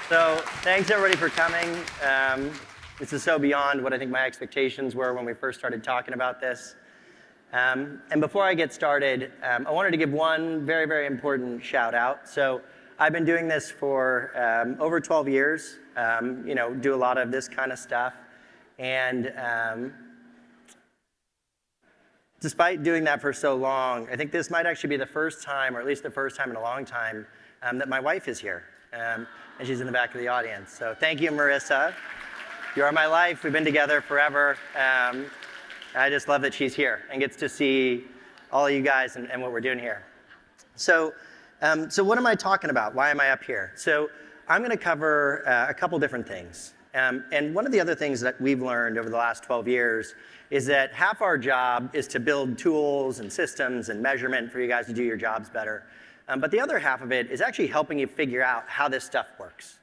So thanks everybody for coming. This is so beyond what I think my expectations were when we first started talking about this. And before I get started, I wanted to give one very, very important shout out. So I've been doing this for over 12 years, do a lot of this kind of stuff. And despite doing that for so long, I think this might actually be the first time, or at least the first time in a long time, that my wife is here. And she's in the back of the audience. So thank you, Marissa. You are my life. We've been together forever. I just love that she's here and gets to see all of you guys and what we're doing here. So what am I talking about? Why am I up here? So I'm going to cover a couple different things. And one of the other things that we've learned over the last 12 years is that half our job is to build tools and systems and measurement for you guys to do your jobs better. But the other half of it is actually helping you figure out how this stuff works.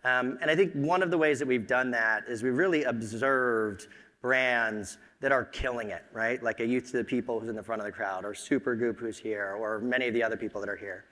And I think one of the ways that we've done that is we've really observed brands that are killing it, right? Like a Youth to the People who's in the front of the crowd, or Supergoop who's here, or many of the other people that are here.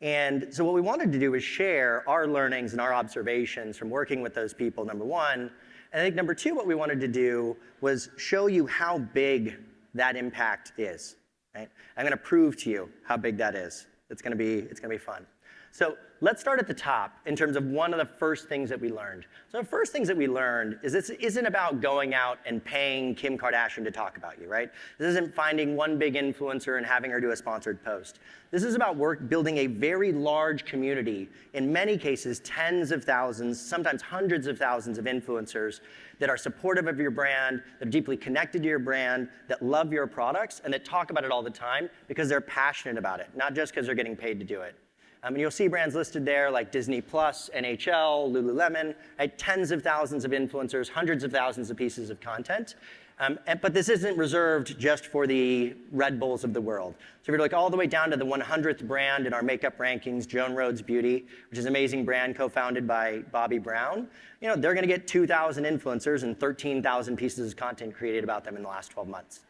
And so what we wanted to do is share our learnings and our observations from working with those people, number one. And I think number two, what we wanted to do was show you how big that impact is, right? I'm going to prove to you how big that is. It's going to be fun. So let's start at the top in terms of one of the first things that we learned. So the first things that we learned is this isn't about going out and paying Kim Kardashian to talk about you, right? This isn't finding one big influencer and having her do a sponsored post. This is about building a very large community, in many cases tens of thousands, sometimes hundreds of thousands of influencers that are supportive of your brand, that are deeply connected to your brand, that love your products, and that talk about it all the time because they're passionate about it, not just because they're getting paid to do it. And you'll see brands listed there like Disney+, NHL, Lululemon, right? Tens of thousands of influencers, hundreds of thousands of pieces of content. But this isn't reserved just for the Red Bulls of the world. So if you look all the way down to the 100th brand in our makeup rankings, Joan Rhodes Beauty, which is an amazing brand co-founded by Bobbi Brown, they're going to get 2,000 influencers and 13,000 pieces of content created about them in the last 12 months.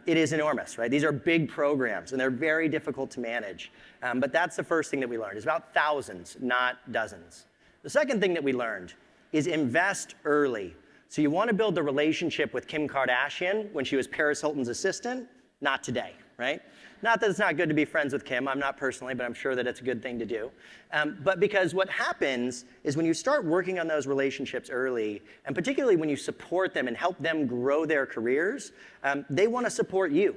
It is enormous, right? These are big programs, and they're very difficult to manage. But that's the first thing that we learned. It's about thousands, not dozens. The second thing that we learned is invest early. So you want to build a relationship with Kim Kardashian when she was Paris Hilton's assistant? Not today, right? Not that it's not good to be friends with Kim. I'm not personally, but I'm sure that it's a good thing to do. But because what happens is when you start working on those relationships early, and particularly when you support them and help them grow their careers, they want to support you.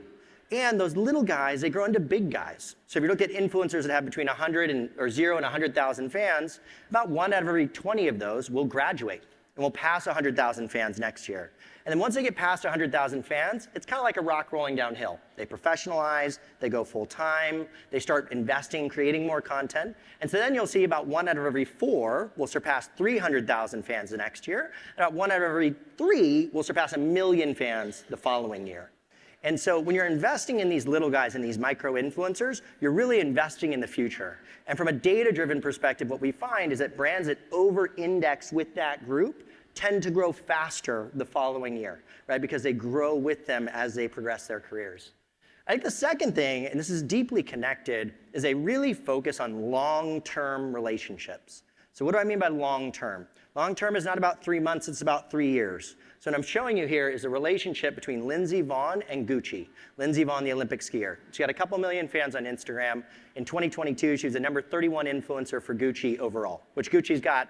And those little guys, they grow into big guys. So if you look at influencers that have between 0 and 100,000 fans, about 1 out of every 20 of those will graduate and will pass 100,000 fans next year. And then once they get past 100,000 fans, it's kind of like a rock rolling downhill. They professionalize, they go full time, they start investing, creating more content. And so then you'll see about 1 out of every 4 will surpass 300,000 fans the next year. About 1 out of every 3 will surpass 1 million fans the following year. And so when you're investing in these little guys and these micro influencers, you're really investing in the future. And from a data-driven perspective, what we find is that brands that over-index with that group tend to grow faster the following year, right? Because they grow with them as they progress their careers. I think the second thing, and this is deeply connected, is they really focus on long-term relationships. So what do I mean by long-term? Long-term is not about 3 months, it's about 3 years. So what I'm showing you here is a relationship between Lindsey Vonn and Gucci. Lindsey Vonn, the Olympic skier. She got a couple million fans on Instagram. In 2022, she was the number 31 influencer for Gucci overall, which Gucci's got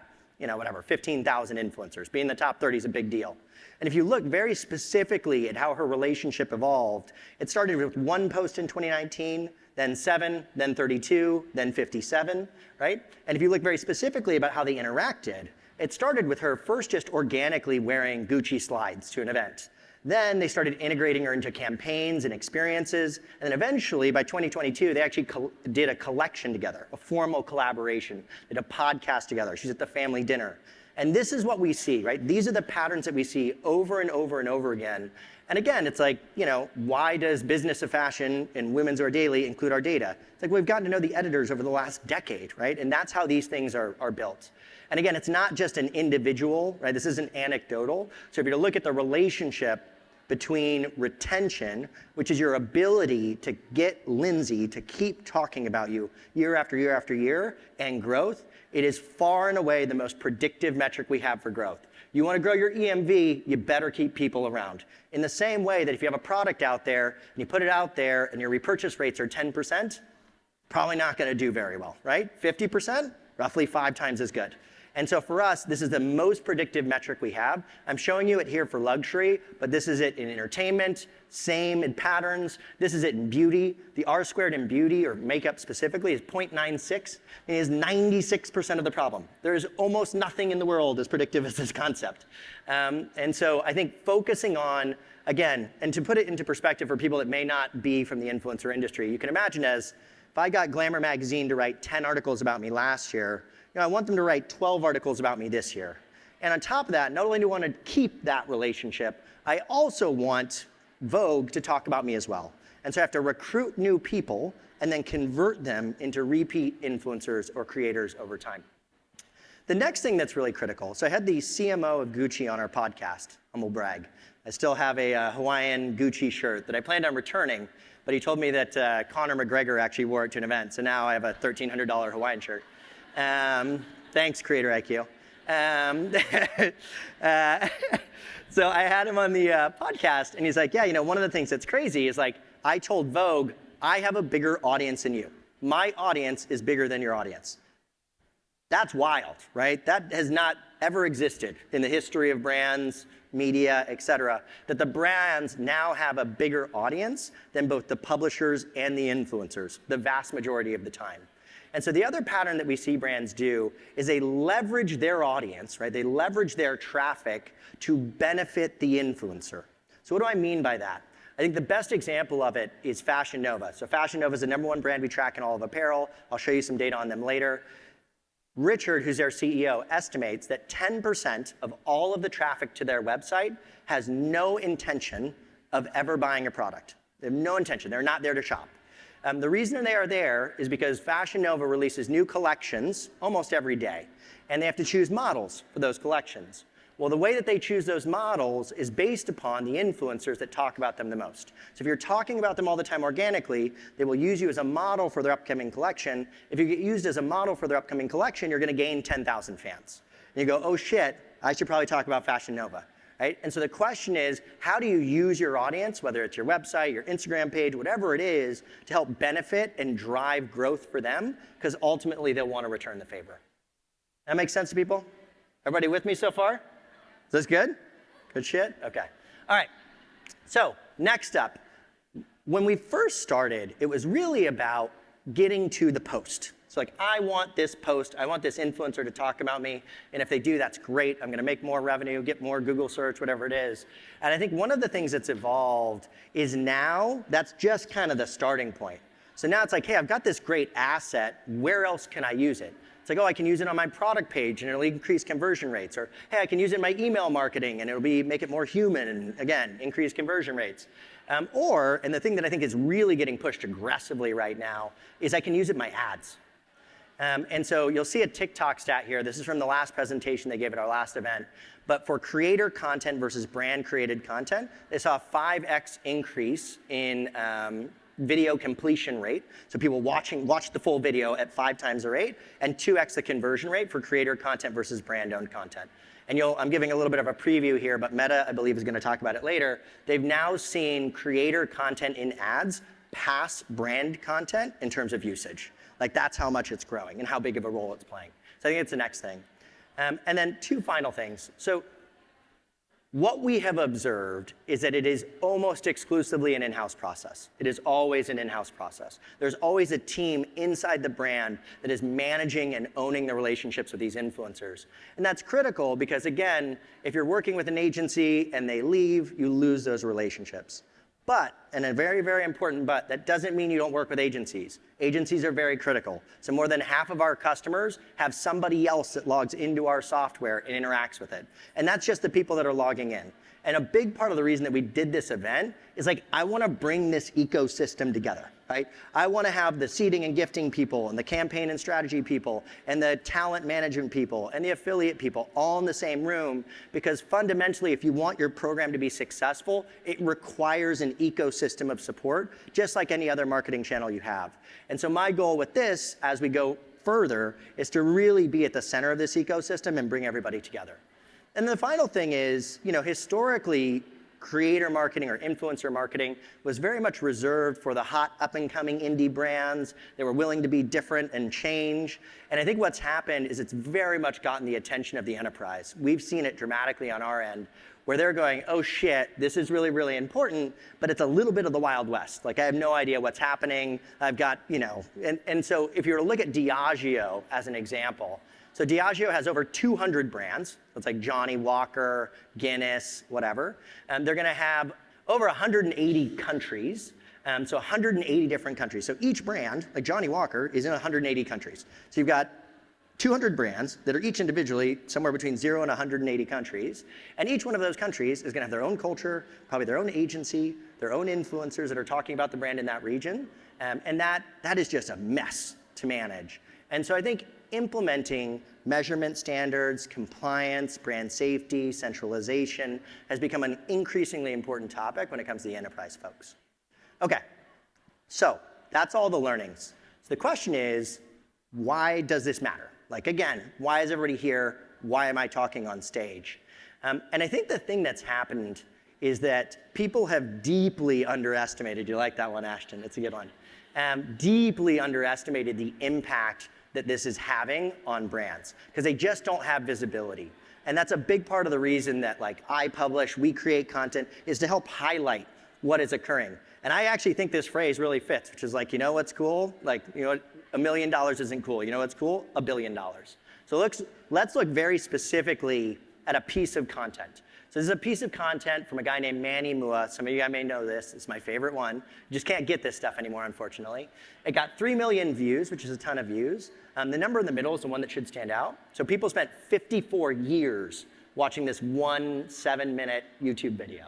15,000 influencers. Being in the top 30 is a big deal. And if you look very specifically at how her relationship evolved, it started with 1 post in 2019, then 7, then 32, then 57, right? And if you look very specifically about how they interacted, it started with her first just organically wearing Gucci slides to an event. Then they started integrating her into campaigns and experiences. And then eventually, by 2022, they actually did a collection together, a formal collaboration, did a podcast together. She's at the family dinner. And this is what we see, right? These are the patterns that we see over and over and over again. And again, it's like, why does Business of Fashion and Women's Wear Daily include our data? It's like we've gotten to know the editors over the last decade, right? And that's how these things are built. And again, it's not just an individual, right? This isn't anecdotal. So if you're to look at the relationship between retention, which is your ability to get Lindsay to keep talking about you year after year after year, and growth, It is far and away the most predictive metric we have for growth. You want to grow your EMV, you better keep people around. In the same way that if you have a product out there and you put it out there and your repurchase rates are 10%, probably not going to do very well, right? 50%, roughly 5 times as good. And so for us, this is the most predictive metric we have. I'm showing you it here for luxury, but this is it in entertainment, same in patterns. This is it in beauty. The R-squared in beauty, or makeup specifically, is 0.96. It is 96% of the problem. There is almost nothing in the world as predictive as this concept. And so I think focusing on, again, and to put it into perspective for people that may not be from the influencer industry, you can imagine as if I got Glamour magazine to write 10 articles about me last year, I want them to write 12 articles about me this year. And on top of that, not only do I want to keep that relationship, I also want Vogue to talk about me as well. And so I have to recruit new people and then convert them into repeat influencers or creators over time. The next thing that's really critical, so I had the CMO of Gucci on our podcast, humble brag. I still have a Hawaiian Gucci shirt that I planned on returning, but he told me that Conor McGregor actually wore it to an event, so now I have a $1,300 Hawaiian shirt. Thanks, CreatorIQ. So I had him on the podcast, and he's like, yeah, you know, one of the things that's crazy is like, I told Vogue, I have a bigger audience than you. My audience is bigger than your audience. That's wild, right? That has not ever existed in the history of brands, media, et cetera, that the brands now have a bigger audience than both the publishers and the influencers, the vast majority of the time. And so the other pattern that we see brands do is they leverage their audience, right? They leverage their traffic to benefit the influencer. So what do I mean by that? I think the best example of it is Fashion Nova. So Fashion Nova is the #1 brand we track in all of apparel. I'll show you some data on them later. Richard, who's their CEO, estimates that 10% of all of the traffic to their website has no intention of ever buying a product. They have no intention. They're not there to shop. The reason they are there is because Fashion Nova releases new collections almost every day, and they have to choose models for those collections. Well, the way that they choose those models is based upon the influencers that talk about them the most. So if you're talking about them all the time organically, they will use you as a model for their upcoming collection. If you get used as a model for their upcoming collection, you're going to gain 10,000 fans. And you go, oh shit, I should probably talk about Fashion Nova. Right? And so the question is, how do you use your audience, whether it's your website, your Instagram page, whatever it is, to help benefit and drive growth for them? Because ultimately, they'll want to return the favor. That makes sense to people? Everybody with me so far? Is this good? Good shit? Okay. All right. So next up, when we first started, it was really about getting to the post. So like, I want this post, I want this influencer to talk about me, and if they do, that's great. I'm gonna make more revenue, get more Google search, whatever it is. And I think one of the things that's evolved is now, that's just kind of the starting point. So now it's like, hey, I've got this great asset, where else can I use it? It's like, oh, I can use it on my product page and it'll increase conversion rates. Or, hey, I can use it in my email marketing and it'll make it more human and, again, increase conversion rates. And the thing that I think is really getting pushed aggressively right now is I can use it in my ads. And so you'll see a TikTok stat here. This is from the last presentation they gave at our last event. But for creator content versus brand created content, they saw a 5x increase in video completion rate. So people watch the full video at 5 times the rate, and 2x the conversion rate for creator content versus brand owned content. And I'm giving a little bit of a preview here, but Meta, I believe, is going to talk about it later. They've now seen creator content in ads pass brand content in terms of usage. Like, that's how much it's growing and how big of a role it's playing. So I think it's the next thing. And then 2 final things. So what we have observed is that it is almost exclusively an in-house process. It is always an in-house process. There's always a team inside the brand that is managing and owning the relationships with these influencers. And that's critical because, again, if you're working with an agency and they leave, you lose those relationships. But, and a very, very important but, that doesn't mean you don't work with agencies. Agencies are very critical. So more than half of our customers have somebody else that logs into our software and interacts with it. And that's just the people that are logging in. And a big part of the reason that we did this event is like, I want to bring this ecosystem together, right? I want to have the seeding and gifting people and the campaign and strategy people and the talent management people and the affiliate people all in the same room, because fundamentally, if you want your program to be successful, it requires an ecosystem of support, just like any other marketing channel you have. And so my goal with this, as we go further is to really be at the center of this ecosystem and bring everybody together. And the final thing is, historically, creator marketing or influencer marketing was very much reserved for the hot up-and-coming indie brands that were willing to be different and change. And I think what's happened is it's very much gotten the attention of the enterprise. We've seen it dramatically on our end, where they're going, oh shit, this is really, really important, but it's a little bit of the Wild West. Like, I have no idea what's happening. I've got, and so if you were to look at Diageo as an example, so Diageo has over 200 brands. It's like Johnny Walker, Guinness, whatever. They're gonna have over 180 countries. So 180 different countries. So each brand, like Johnny Walker, is in 180 countries. So you've got 200 brands that are each individually somewhere between 0 and 180 countries. And each one of those countries is gonna have their own culture, probably their own agency, their own influencers that are talking about the brand in that region. And that is just a mess to manage. And so I think implementing measurement standards, compliance, brand safety, centralization has become an increasingly important topic when it comes to the enterprise folks. Okay, so that's all the learnings. So the question is, why does this matter? Like, again, why is everybody here? Why am I talking on stage? And I think the thing that's happened is that people have deeply underestimated, you like that one, Ashton, it's a good one, deeply underestimated the impact that this is having on brands, because they just don't have visibility. And that's a big part of the reason that I publish, we create content, is to help highlight what is occurring. And I actually think this phrase really fits, which is you know what's cool? $1 million isn't cool. You know what's cool? $1 billion. So let's look very specifically at a piece of content. So this is a piece of content from a guy named Manny Mua. Some of you guys may know this. It's my favorite one. You just can't get this stuff anymore, unfortunately. It got 3 million views, which is a ton of views. The number in the middle is the one that should stand out. So people spent 54 years watching this one 7-minute YouTube video.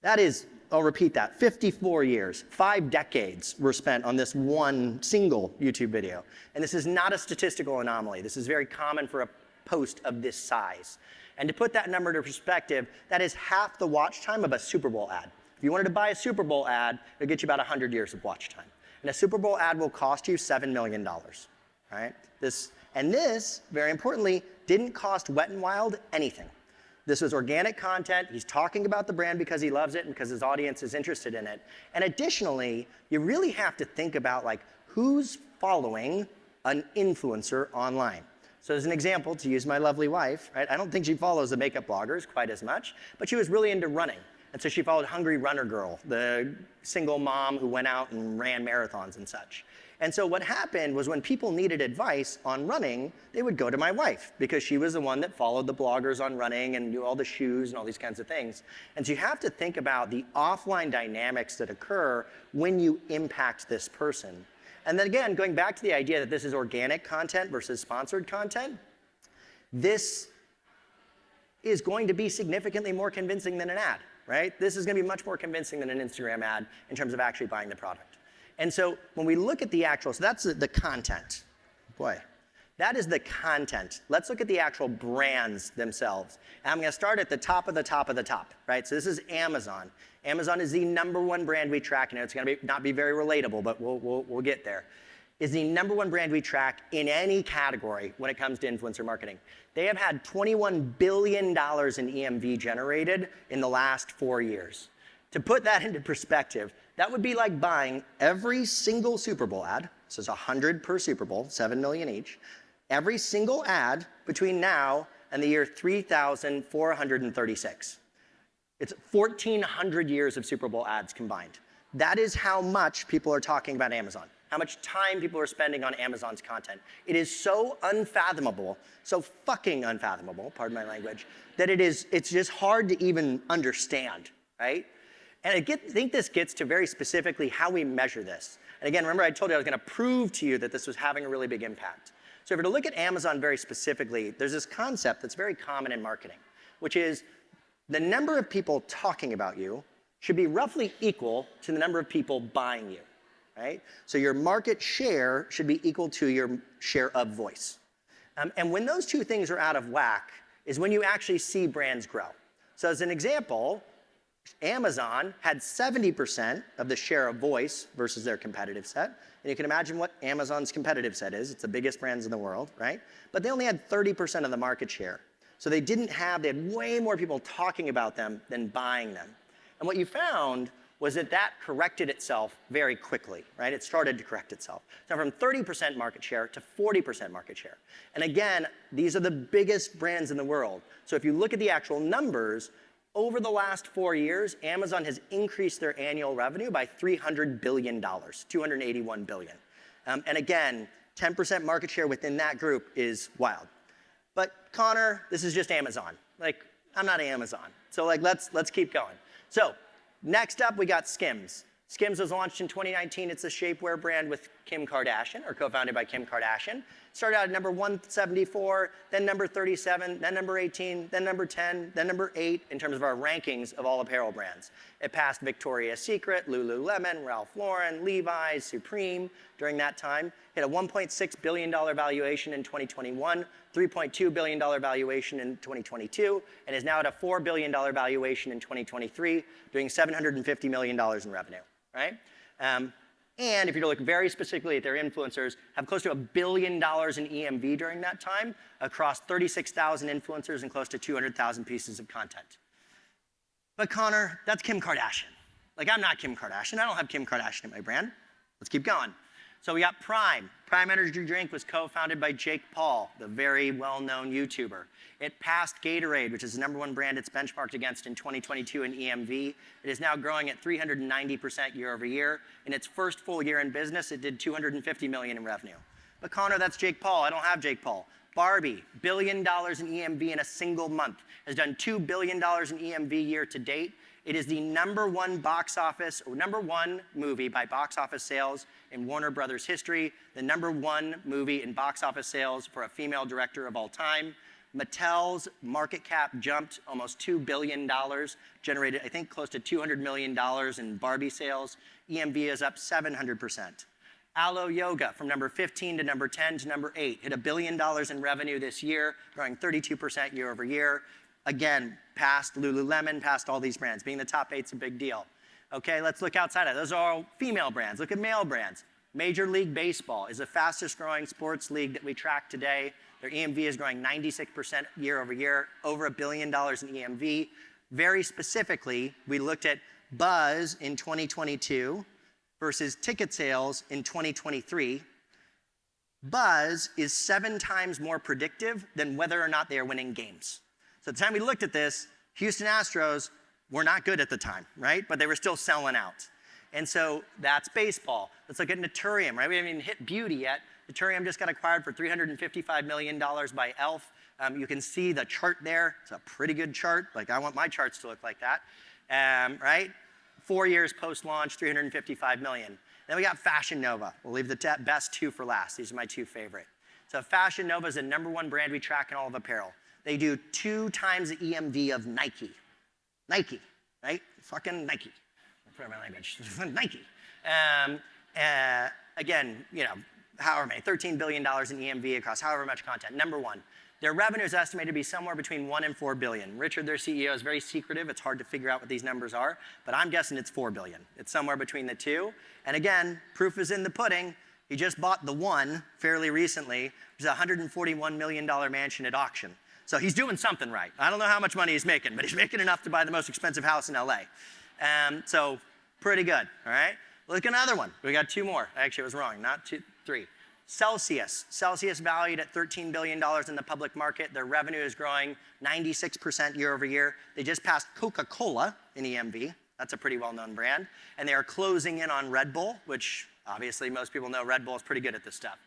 That is, I'll repeat that, 54 years. 5 decades were spent on this one single YouTube video. And this is not a statistical anomaly. This is very common for a post of this size. And to put that number into perspective, that is half the watch time of a Super Bowl ad. If you wanted to buy a Super Bowl ad, it'll get you about 100 years of watch time. And a Super Bowl ad will cost you $7 million, right? This, very importantly, didn't cost Wet n Wild anything. This was organic content. He's talking about the brand because he loves it and because his audience is interested in it. And additionally, you really have to think about who's following an influencer online. So as an example, to use my lovely wife, right? I don't think she follows the makeup bloggers quite as much, but she was really into running. And so she followed Hungry Runner Girl, the single mom who went out and ran marathons and such. And so what happened was when people needed advice on running, they would go to my wife because she was the one that followed the bloggers on running and knew all the shoes and all these kinds of things. And so you have to think about the offline dynamics that occur when you impact this person. And then again, going back to the idea that this is organic content versus sponsored content, this is going to be significantly more convincing than an ad, right? This is going to be much more convincing than an Instagram ad in terms of actually buying the product. And so when we look at the actual, so that's the content. Boy, that is the content. Let's look at the actual brands themselves. And I'm going to start at the top of the top of the top, right? So this is Amazon. Amazon is the #1 brand we track. It's going to not be very relatable, but we'll get there. Is the #1 brand we track in any category when it comes to influencer marketing. They have had $21 billion in EMV generated in the last 4 years. To put that into perspective, that would be like buying every single Super Bowl ad, so it's 100 per Super Bowl, 7 million each, every single ad between now and the year 3,436. It's 1,400 years of Super Bowl ads combined. That is how much people are talking about Amazon, how much time people are spending on Amazon's content. It is so unfathomable, so fucking unfathomable, pardon my language, that it's just hard to even understand, right? And I think this gets to very specifically how we measure this. And again, remember I told you I was going to prove to you that this was having a really big impact. So if we're to look at Amazon very specifically, there's this concept that's very common in marketing, which is the number of people talking about you should be roughly equal to the number of people buying you, right? So your market share should be equal to your share of voice. And when those two things are out of whack is when you actually see brands grow. So as an example, Amazon had 70% of the share of voice versus their competitive set. And you can imagine what Amazon's competitive set is. It's the biggest brands in the world, right? But they only had 30% of the market share. So they had way more people talking about them than buying them. And what you found was that corrected itself very quickly, right? It started to correct itself. So from 30% market share to 40% market share. And again, these are the biggest brands in the world. So if you look at the actual numbers, over the last 4 years, Amazon has increased their annual revenue by $300 billion, $281 billion. And again, 10% market share within that group is wild. But Conor, this is just Amazon. I'm not Amazon. So let's keep going. So next up, we got Skims. Skims was launched in 2019. It's a shapewear brand with Kim Kardashian, or co-founded by Kim Kardashian. Started out at number 174, then number 37, then number 18, then number 10, then number 8 in terms of our rankings of all apparel brands. It passed Victoria's Secret, Lululemon, Ralph Lauren, Levi's, Supreme during that time. Hit a $1.6 billion valuation in 2021, $3.2 billion valuation in 2022, and is now at a $4 billion valuation in 2023, doing $750 million in revenue, right? And if you look very specifically at their influencers, have close to $1 billion in EMV during that time across 36,000 influencers and close to 200,000 pieces of content. But Conor, that's Kim Kardashian. I'm not Kim Kardashian. I don't have Kim Kardashian in my brand. Let's keep going. So we got Prime. Prime Energy Drink was co-founded by Jake Paul, the very well-known YouTuber. It passed Gatorade, which is the #1 brand it's benchmarked against in 2022 in EMV. It is now growing at 390% year over year. In its first full year in business, it did $250 million in revenue. But Conor, that's Jake Paul. I don't have Jake Paul. Barbie, $1 billion in EMV in a single month, has done $2 billion in EMV year to date. It is the #1 #1 movie by box office sales in Warner Brothers history, the #1 movie in box office sales for a female director of all time. Mattel's market cap jumped almost $2 billion, generated, I think, close to $200 million in Barbie sales. EMV is up 700%. Alo Yoga, from number 15 to number 10 to number 8, hit $1 billion in revenue this year, growing 32% year over year. Again, past Lululemon, past all these brands. Being the top 8's a big deal. Okay, let's look outside of it. Those are all female brands. Look at male brands. Major League Baseball is the fastest growing sports league that we track today. Their EMV is growing 96% year over year, over $1 billion in EMV. Very specifically, we looked at buzz in 2022 versus ticket sales in 2023. Buzz is 7 times more predictive than whether or not they are winning games. So at the time we looked at this, Houston Astros were not good at the time, right? But they were still selling out. And so that's baseball. Let's look at Naturium, right? We haven't even hit beauty yet. Naturium just got acquired for $355 million by e.l.f. You can see the chart there. It's a pretty good chart. I want my charts to look like that, right? 4 years post-launch, $355 million. Then we got Fashion Nova. We'll leave the best 2 for last. These are my 2 favorite. So Fashion Nova is the #1 brand we track in all of apparel. They do 2 times the EMV of Nike. Nike, right? Fucking Nike. Pardon my language. Nike. Again, however many, $13 billion in EMV across however much content. #1. Their revenue is estimated to be somewhere between $1 and $4 billion. Richard, their CEO, is very secretive. It's hard to figure out what these numbers are, but I'm guessing it's $4 billion. It's somewhere between the 2. And again, proof is in the pudding. He just bought the 1 fairly recently, which is a $141 million mansion at auction. So he's doing something right. I don't know how much money he's making, but he's making enough to buy the most expensive house in LA. So pretty good, all right? Look at another one. We got 2 more. Actually, I was wrong, not 2, 3. Celsius. Celsius valued at $13 billion in the public market. Their revenue is growing 96% year over year. They just passed Coca-Cola in EMV. That's a pretty well-known brand. And they are closing in on Red Bull, which obviously most people know Red Bull is pretty good at this stuff.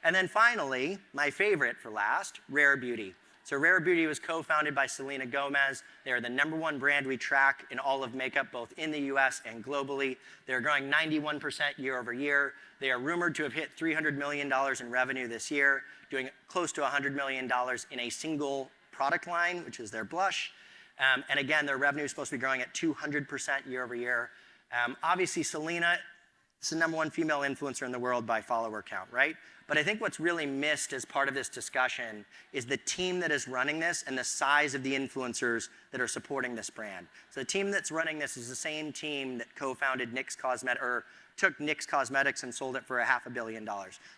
And then finally, my favorite for last, Rare Beauty. So Rare Beauty was co-founded by Selena Gomez. They are the #1 brand we track in all of makeup, both in the US and globally. They're growing 91% year over year. They are rumored to have hit $300 million in revenue this year, doing close to $100 million in a single product line, which is their blush. And again, their revenue is supposed to be growing at 200% year over year. Obviously, Selena It's the #1 female influencer in the world by follower count, right? But I think what's really missed as part of this discussion is the team that is running this and the size of the influencers that are supporting this brand. So the team that's running this is the same team that co-founded took NYX Cosmetics and sold it for $500 million.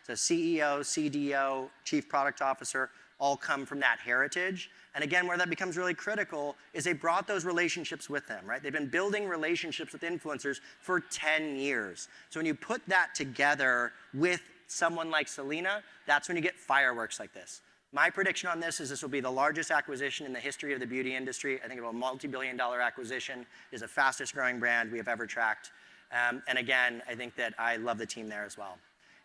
So CEO, CDO, Chief Product Officer, all come from that heritage. And again, where that becomes really critical is they brought those relationships with them, right? They've been building relationships with influencers for 10 years. So when you put that together with someone like Selena, that's when you get fireworks like this. My prediction on this is this will be the largest acquisition in the history of the beauty industry. I think it'll be a multi-billion-dollar acquisition. It is the fastest growing brand we have ever tracked. And again, I think that I love the team there as well.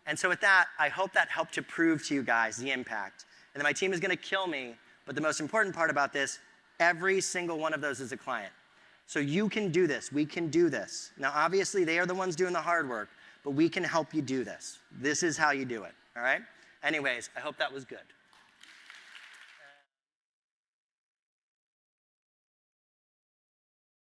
And so with that, I hope that helped to prove to you guys the impact. And then my team is going to kill me, but the most important part about this, every single one of those is a client. So you can do this. We can do this. Now, obviously, they are the ones doing the hard work, but we can help you do this. This is how you do it, all right? Anyways, I hope that was good.